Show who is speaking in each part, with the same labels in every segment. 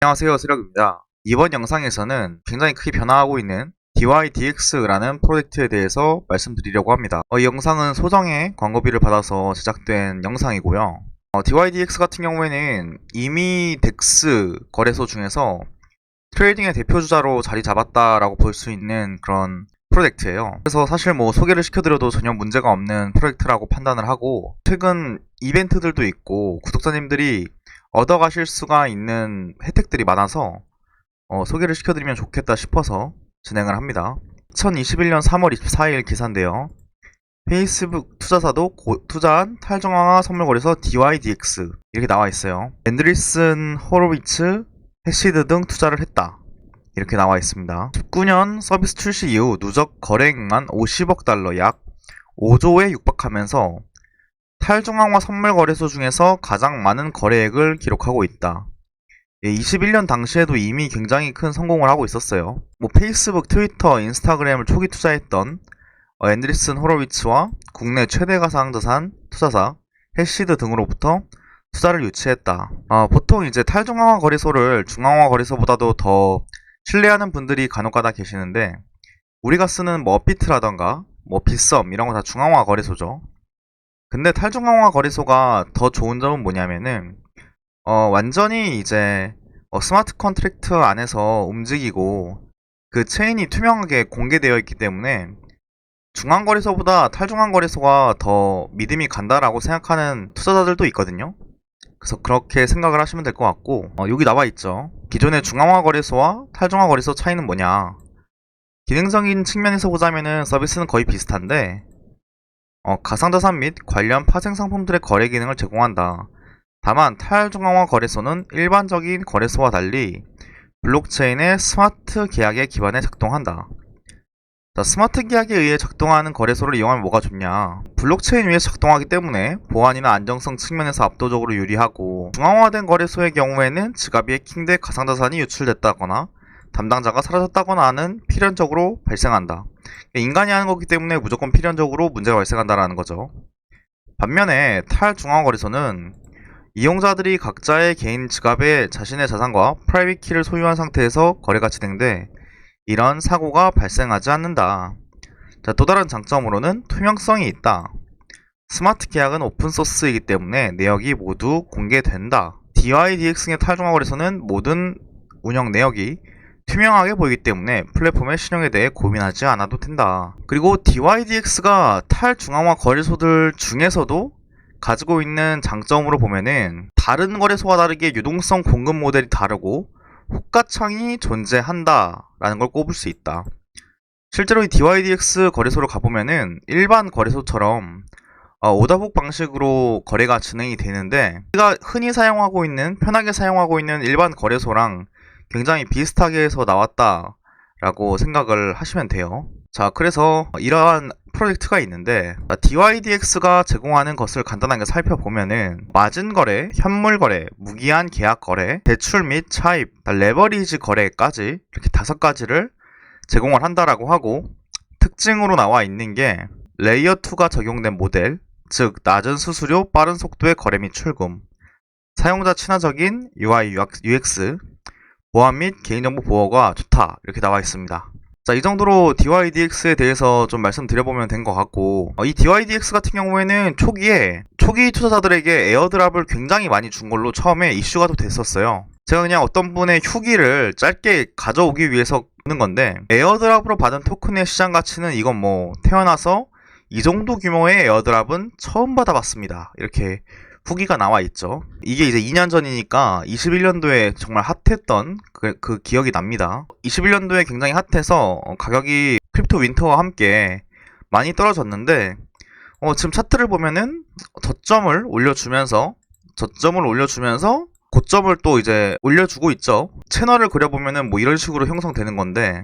Speaker 1: 안녕하세요, 세력입니다. 이번 영상에서는 굉장히 크게 변화하고 있는 DYDX라는 프로젝트에 대해서 말씀드리려고 합니다. 이 영상은 소정의 광고비를 받아서 제작된 영상이고요. DYDX 같은 경우에는 이미 덱스 거래소 중에서 트레이딩의 대표주자로 자리 잡았다라고 볼 수 있는 그런 프로젝트예요. 그래서 사실 소개를 시켜드려도 전혀 문제가 없는 프로젝트라고 판단을 하고, 최근 이벤트들도 있고 구독자님들이 얻어가실 수가 있는 혜택들이 많아서 소개를 시켜드리면 좋겠다 싶어서 진행을 합니다. 2021년 3월 24일 기사인데요. 페이스북 투자사도 투자한 탈중앙화 선물거래소 DYDX 이렇게 나와 있어요. 앤드리슨 호로비츠, 해시드 등 투자를 했다 이렇게 나와 있습니다. 19년 서비스 출시 이후 누적 거래액만 50억 달러 약 5조에 육박하면서 탈중앙화 선물거래소 중에서 가장 많은 거래액을 기록하고 있다. 21년 당시에도 이미 굉장히 큰 성공을 하고 있었어요. 페이스북, 트위터, 인스타그램을 초기 투자했던 앤드리슨 호로위츠와 국내 최대 가상자산 투자사 해시드 등으로부터 투자를 유치했다. 보통 이제 탈중앙화 거래소를 중앙화 거래소보다도 더 신뢰하는 분들이 간혹가다 계시는데, 우리가 쓰는 업비트라던가 빗썸 이런 거 다 중앙화 거래소죠. 근데 탈중앙화 거래소가 더 좋은 점은 뭐냐면은 완전히 이제 스마트 컨트랙트 안에서 움직이고 그 체인이 투명하게 공개되어 있기 때문에 중앙 거래소보다 탈중앙 거래소가 더 믿음이 간다라고 생각하는 투자자들도 있거든요. 그래서 그렇게 생각을 하시면 될 것 같고, 여기 나와 있죠. 기존의 중앙화 거래소와 탈중앙 거래소 차이는 뭐냐. 기능적인 측면에서 보자면은 서비스는 거의 비슷한데, 가상자산 및 관련 파생 상품들의 거래 기능을 제공한다. 다만 탈중앙화 거래소는 일반적인 거래소와 달리 블록체인의 스마트 계약에 기반해 작동한다. 스마트 계약에 의해 작동하는 거래소를 이용하면 뭐가 좋냐. 블록체인 위에 작동하기 때문에 보안이나 안정성 측면에서 압도적으로 유리하고, 중앙화된 거래소의 경우에는 지갑이 해킹돼 가상자산이 유출됐다거나 담당자가 사라졌다거나 하는 필연적으로 발생한다. 인간이 하는 거기 때문에 무조건 필연적으로 문제가 발생한다라는 거죠. 반면에 탈중앙화 거래소는 이용자들이 각자의 개인 지갑에 자신의 자산과 프라이빗 키를 소유한 상태에서 거래가 진행돼 이런 사고가 발생하지 않는다. 또 다른 장점으로는 투명성이 있다. 스마트 계약은 오픈소스이기 때문에 내역이 모두 공개된다. DYDX의 탈중앙화 거래소는 모든 운영 내역이 투명하게 보이기 때문에 플랫폼의 신용에 대해 고민하지 않아도 된다. 그리고 DYDX가 탈중앙화 거래소들 중에서도 가지고 있는 장점으로 보면은 다른 거래소와 다르게 유동성 공급 모델이 다르고 호가창이 존재한다 라는 걸 꼽을 수 있다. 실제로 이 DYDX 거래소를 가보면은 일반 거래소처럼 오더북 방식으로 거래가 진행이 되는데, 우리가 흔히 사용하고 있는, 편하게 사용하고 있는 일반 거래소랑 굉장히 비슷하게 해서 나왔다 라고 생각을 하시면 돼요. 자, 그래서 이러한 프로젝트가 있는데, DYDX가 제공하는 것을 간단하게 살펴보면은 마진 거래, 현물 거래, 무기한 계약 거래, 대출 및 차입, 레버리지 거래까지 이렇게 5가지를 제공을 한다라고 하고, 특징으로 나와 있는 게 레이어 2가 적용된 모델, 즉 낮은 수수료, 빠른 속도의 거래 및 출금, 사용자 친화적인 UI, UX, 보안 및 개인정보 보호가 좋다 이렇게 나와 있습니다. 자, 이 정도로 DYDX에 대해서 좀 말씀드려보면 된 것 같고, 이 DYDX 같은 경우에는 초기 투자자들에게 에어드랍을 굉장히 많이 준 걸로 처음에 이슈가 또 됐었어요. 제가 그냥 어떤 분의 후기를 짧게 가져오기 위해서 하는 건데, 에어드랍으로 받은 토큰의 시장 가치는 이건 태어나서 이 정도 규모의 에어드랍은 처음 받아봤습니다 이렇게 후기가 나와 있죠. 이게 이제 2년 전이니까 21년도에 정말 핫했던 그 기억이 납니다. 21년도에 굉장히 핫해서 가격이 크립토 윈터와 함께 많이 떨어졌는데, 지금 차트를 보면은 저점을 올려주면서 고점을 또 이제 올려주고 있죠. 채널을 그려보면은 이런 식으로 형성되는 건데,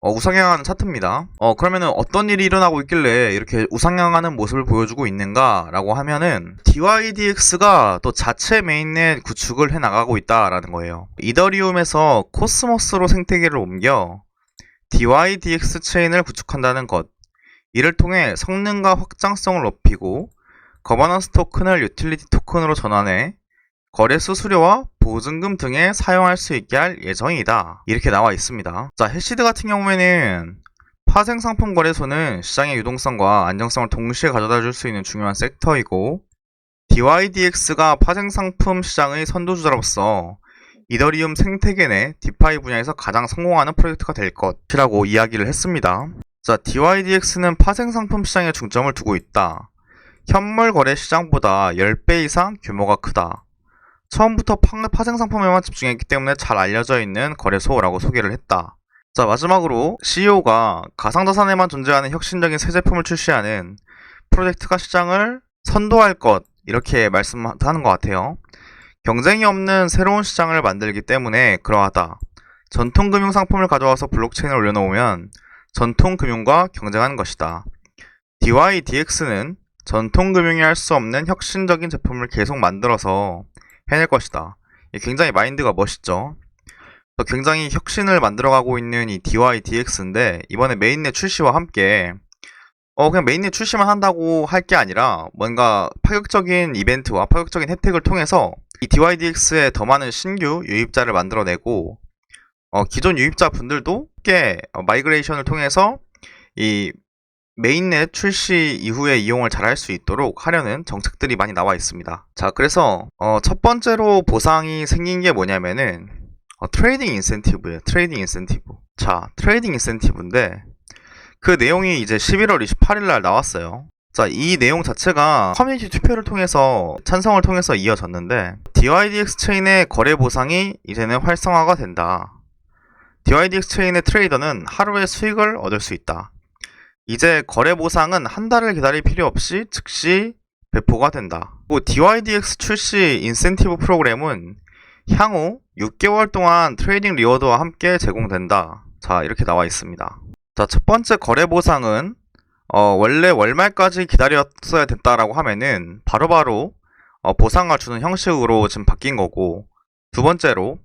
Speaker 1: 우상향하는 차트입니다. 그러면은 어떤 일이 일어나고 있길래 이렇게 우상향하는 모습을 보여주고 있는가 라고 하면은, DYDX가 또 자체 메인넷 구축을 해나가고 있다라는 거예요. 이더리움에서 코스모스로 생태계를 옮겨 DYDX 체인을 구축한다는 것, 이를 통해 성능과 확장성을 높이고 거버넌스 토큰을 유틸리티 토큰으로 전환해 거래 수수료와 보증금 등에 사용할 수 있게 할 예정이다. 이렇게 나와 있습니다. 자, 해시드 같은 경우에는 파생상품 거래소는 시장의 유동성과 안정성을 동시에 가져다 줄 수 있는 중요한 섹터이고, DYDX가 파생상품 시장의 선도주자로서 이더리움 생태계 내 디파이 분야에서 가장 성공하는 프로젝트가 될 것이라고 이야기를 했습니다. 자, DYDX는 파생상품 시장에 중점을 두고 있다. 현물 거래 시장보다 10배 이상 규모가 크다. 처음부터 파생상품에만 집중했기 때문에 잘 알려져 있는 거래소라고 소개를 했다. 자, 마지막으로 CEO가 가상자산에만 존재하는 혁신적인 새 제품을 출시하는 프로젝트가 시장을 선도할 것, 이렇게 말씀하는 것 같아요. 경쟁이 없는 새로운 시장을 만들기 때문에 그러하다. 전통금융 상품을 가져와서 블록체인을 올려놓으면 전통금융과 경쟁하는 것이다. DYDX는 전통금융이 할 수 없는 혁신적인 제품을 계속 만들어서 해낼 것이다. 굉장히 마인드가 멋있죠. 굉장히 혁신을 만들어가고 있는 이 DYDX인데, 이번에 메인넷 출시와 함께 그냥 메인넷 출시만 한다고 할 게 아니라 뭔가 파격적인 이벤트와 파격적인 혜택을 통해서 이 DYDX에 더 많은 신규 유입자를 만들어내고, 기존 유입자 분들도 꽤 마이그레이션을 통해서 이 메인넷 출시 이후에 이용을 잘 할 수 있도록 하려는 정책들이 많이 나와 있습니다. 자, 그래서 첫 번째로 보상이 생긴 게 뭐냐면은 트레이딩 인센티브예요. 트레이딩 인센티브. 자, 트레이딩 인센티브인데 그 내용이 이제 11월 28일 날 나왔어요. 자, 이 내용 자체가 커뮤니티 투표를 통해서 찬성을 통해서 이어졌는데, DYDX 체인의 거래 보상이 이제는 활성화가 된다. DYDX 체인의 트레이더는 하루에 수익을 얻을 수 있다. 이제 거래 보상은 한 달을 기다릴 필요 없이 즉시 배포가 된다. 그리고 DYDX 출시 인센티브 프로그램은 향후 6개월 동안 트레이딩 리워드와 함께 제공된다. 자, 이렇게 나와 있습니다. 자, 첫 번째 거래 보상은 원래 월말까지 기다렸어야 됐다라고 하면은 바로바로 보상을 주는 형식으로 지금 바뀐 거고, 두 번째로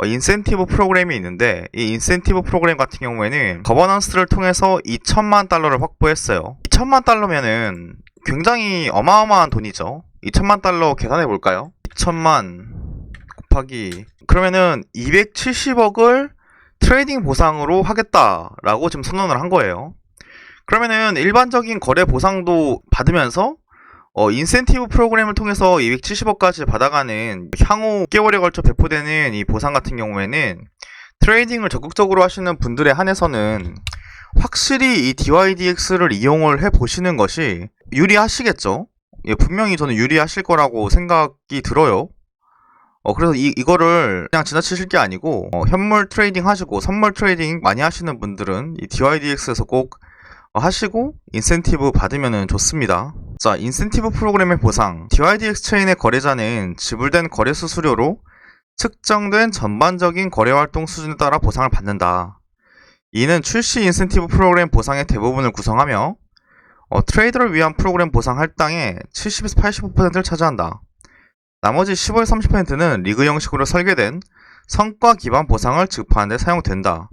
Speaker 1: 인센티브 프로그램이 있는데, 이 인센티브 프로그램 같은 경우에는 거버넌스를 통해서 2천만 달러를 확보했어요. 2천만 달러면은 굉장히 어마어마한 돈이죠. 2천만 달러 계산해 볼까요? 2천만 곱하기, 그러면은 270억을 트레이딩 보상으로 하겠다라고 지금 선언을 한 거예요. 그러면은 일반적인 거래 보상도 받으면서 인센티브 프로그램을 통해서 270억까지 받아가는 향후 6개월에 걸쳐 배포되는 이 보상 같은 경우에는 트레이딩을 적극적으로 하시는 분들에 한해서는 확실히 이 DYDX를 이용을 해보시는 것이 유리하시겠죠? 예, 분명히 저는 유리하실 거라고 생각이 들어요. 그래서 이거를 그냥 지나치실 게 아니고, 현물 트레이딩 하시고 선물 트레이딩 많이 하시는 분들은 이 DYDX에서 꼭 하시고 인센티브 받으면 좋습니다. 자, 인센티브 프로그램의 보상. DYDX 체인의 거래자는 지불된 거래 수수료로 측정된 전반적인 거래 활동 수준에 따라 보상을 받는다. 이는 출시 인센티브 프로그램 보상의 대부분을 구성하며 트레이더를 위한 프로그램 보상 할당의 70에서 85%를 차지한다. 나머지 15에서 30%는 리그 형식으로 설계된 성과 기반 보상을 지급하는 데 사용된다.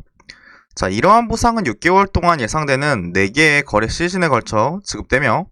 Speaker 1: 자, 이러한 보상은 6개월 동안 예상되는 4개의 거래 시즌에 걸쳐 지급되며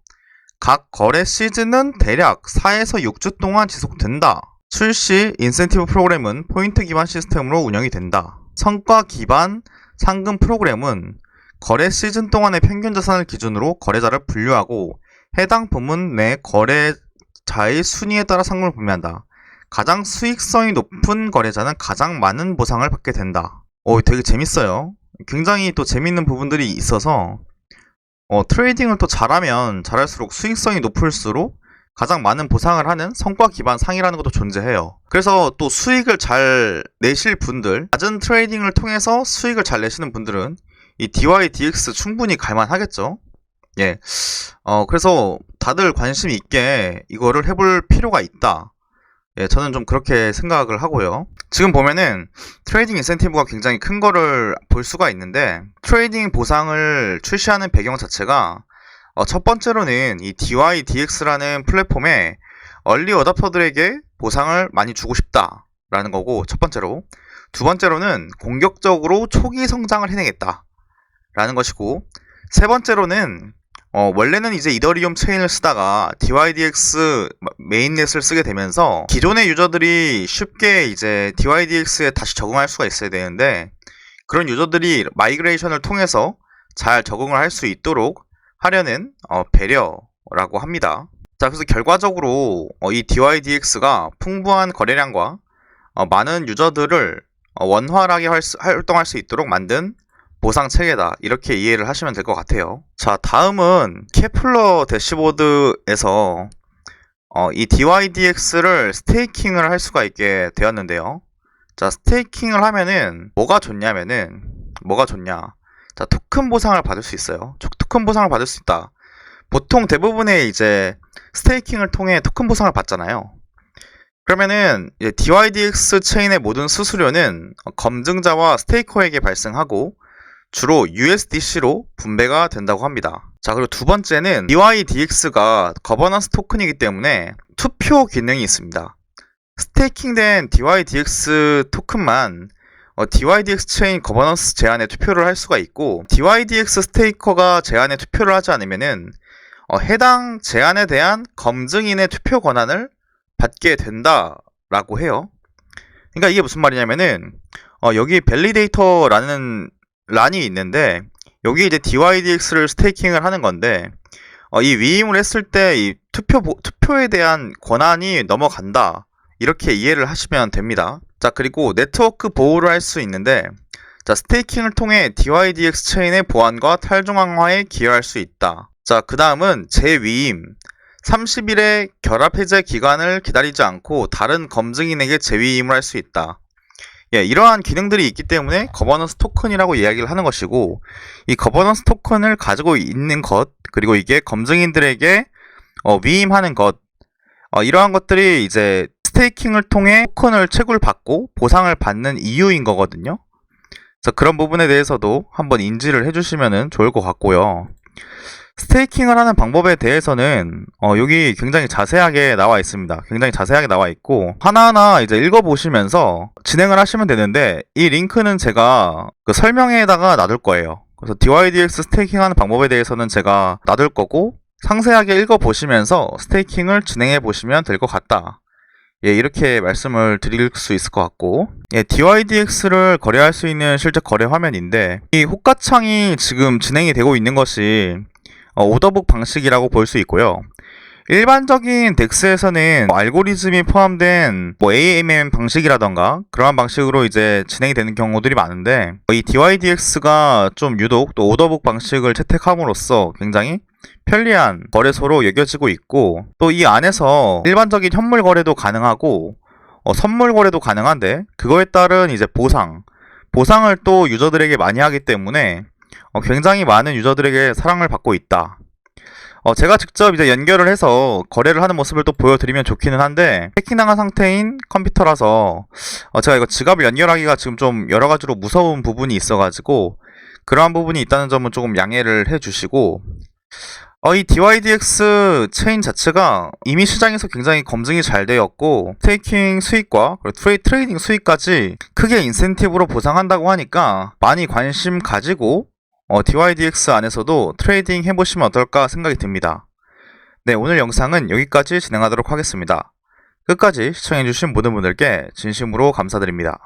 Speaker 1: 각 거래 시즌은 대략 4에서 6주 동안 지속된다. 출시 인센티브 프로그램은 포인트 기반 시스템으로 운영이 된다. 성과 기반 상금 프로그램은 거래 시즌 동안의 평균 자산을 기준으로 거래자를 분류하고 해당 부문 내 거래자의 순위에 따라 상금을 분배한다. 가장 수익성이 높은 거래자는 가장 많은 보상을 받게 된다. 되게 재밌어요. 굉장히 또 재밌는 부분들이 있어서 트레이딩을 또 잘하면 잘할수록 수익성이 높을수록 가장 많은 보상을 하는 성과 기반 상이라는 것도 존재해요. 그래서 또 수익을 잘 내실 분들, 낮은 트레이딩을 통해서 수익을 잘 내시는 분들은 이 DYDX 충분히 갈만하겠죠. 예. 그래서 다들 관심 있게 이거를 해볼 필요가 있다. 예, 저는 좀 그렇게 생각을 하고요. 지금 보면은 트레이딩 인센티브가 굉장히 큰 거를 볼 수가 있는데, 트레이딩 보상을 출시하는 배경 자체가 첫 번째로는 이 DYDX라는 플랫폼에 얼리 어답터들에게 보상을 많이 주고 싶다라는 거고, 첫 번째로. 두 번째로는 공격적으로 초기 성장을 해내겠다라는 것이고, 세 번째로는 원래는 이제 이더리움 체인을 쓰다가 DYDX 메인넷을 쓰게 되면서 기존의 유저들이 쉽게 이제 DYDX에 다시 적응할 수가 있어야 되는데, 그런 유저들이 마이그레이션을 통해서 잘 적응을 할 수 있도록 하려는 배려라고 합니다. 자, 그래서 결과적으로 이 DYDX가 풍부한 거래량과 많은 유저들을 원활하게 활동할 수 있도록 만든 보상 체계다, 이렇게 이해를 하시면 될 것 같아요. 자, 다음은 케플러 대시보드에서 이 DYDX를 스테이킹을 할 수가 있게 되었는데요. 자, 스테이킹을 하면은 뭐가 좋냐? 자, 토큰 보상을 받을 수 있어요. 토큰 보상을 받을 수 있다. 보통 대부분의 이제 스테이킹을 통해 토큰 보상을 받잖아요. 그러면은 DYDX 체인의 모든 수수료는 검증자와 스테이커에게 발생하고 주로 USDC로 분배가 된다고 합니다. 자, 그리고 두 번째는 DYDX가 거버넌스 토큰이기 때문에 투표 기능이 있습니다. 스테이킹된 DYDX 토큰만 DYDX 체인 거버넌스 제안에 투표를 할 수가 있고, DYDX 스테이커가 제안에 투표를 하지 않으면은 해당 제안에 대한 검증인의 투표 권한을 받게 된다라고 해요. 그러니까 이게 무슨 말이냐면은 여기 밸리데이터라는 란이 있는데, 여기 이제 DYDX를 스테이킹을 하는 건데, 이 위임을 했을 때 이 투표에 대한 권한이 넘어간다, 이렇게 이해를 하시면 됩니다. 자, 그리고 네트워크 보호를 할 수 있는데, 자, 스테이킹을 통해 DYDX 체인의 보안과 탈중앙화에 기여할 수 있다. 자, 그 다음은 재위임. 30일의 결합 해제 기간을 기다리지 않고 다른 검증인에게 재위임을 할 수 있다. 이러한 기능들이 있기 때문에 거버넌스 토큰이라고 이야기를 하는 것이고, 이 거버넌스 토큰을 가지고 있는 것, 그리고 이게 검증인들에게 위임하는 것, 이러한 것들이 이제 스테이킹을 통해 토큰을 채굴받고 보상을 받는 이유인 거거든요. 그래서 그런 부분에 대해서도 한번 인지를 해주시면 좋을 것 같고요. 스테이킹을 하는 방법에 대해서는 여기 굉장히 자세하게 나와 있습니다. 굉장히 자세하게 나와 있고, 하나하나 이제 읽어보시면서 진행을 하시면 되는데, 이 링크는 제가 그 설명에다가 놔둘 거예요. 그래서 DYDX 스테이킹하는 방법에 대해서는 제가 놔둘 거고, 상세하게 읽어보시면서 스테이킹을 진행해 보시면 될 것 같다. 이렇게 말씀을 드릴 수 있을 것 같고, DYDX를 거래할 수 있는 실제 거래 화면인데, 이 호가창이 지금 진행이 되고 있는 것이 오더북 방식이라고 볼 수 있고요. 일반적인 덱스에서는 알고리즘이 포함된 AMM 방식이라던가 그러한 방식으로 이제 진행이 되는 경우들이 많은데, 이 DYDX가 좀 유독 또 오더북 방식을 채택함으로써 굉장히 편리한 거래소로 여겨지고 있고, 또 이 안에서 일반적인 현물 거래도 가능하고 선물 거래도 가능한데, 그거에 따른 이제 보상을 또 유저들에게 많이 하기 때문에 굉장히 많은 유저들에게 사랑을 받고 있다. 제가 직접 이제 연결을 해서 거래를 하는 모습을 또 보여드리면 좋기는 한데, 해킹당한 상태인 컴퓨터라서 제가 이거 지갑을 연결하기가 지금 좀 여러가지로 무서운 부분이 있어가지고, 그러한 부분이 있다는 점은 조금 양해를 해주시고, 이 DYDX 체인 자체가 이미 시장에서 굉장히 검증이 잘 되었고, 스테이킹 수익과 트레이딩 수익까지 크게 인센티브로 보상한다고 하니까 많이 관심 가지고 DYDX 안에서도 트레이딩 해보시면 어떨까 생각이 듭니다. 네, 오늘 영상은 여기까지 진행하도록 하겠습니다. 끝까지 시청해주신 모든 분들께 진심으로 감사드립니다.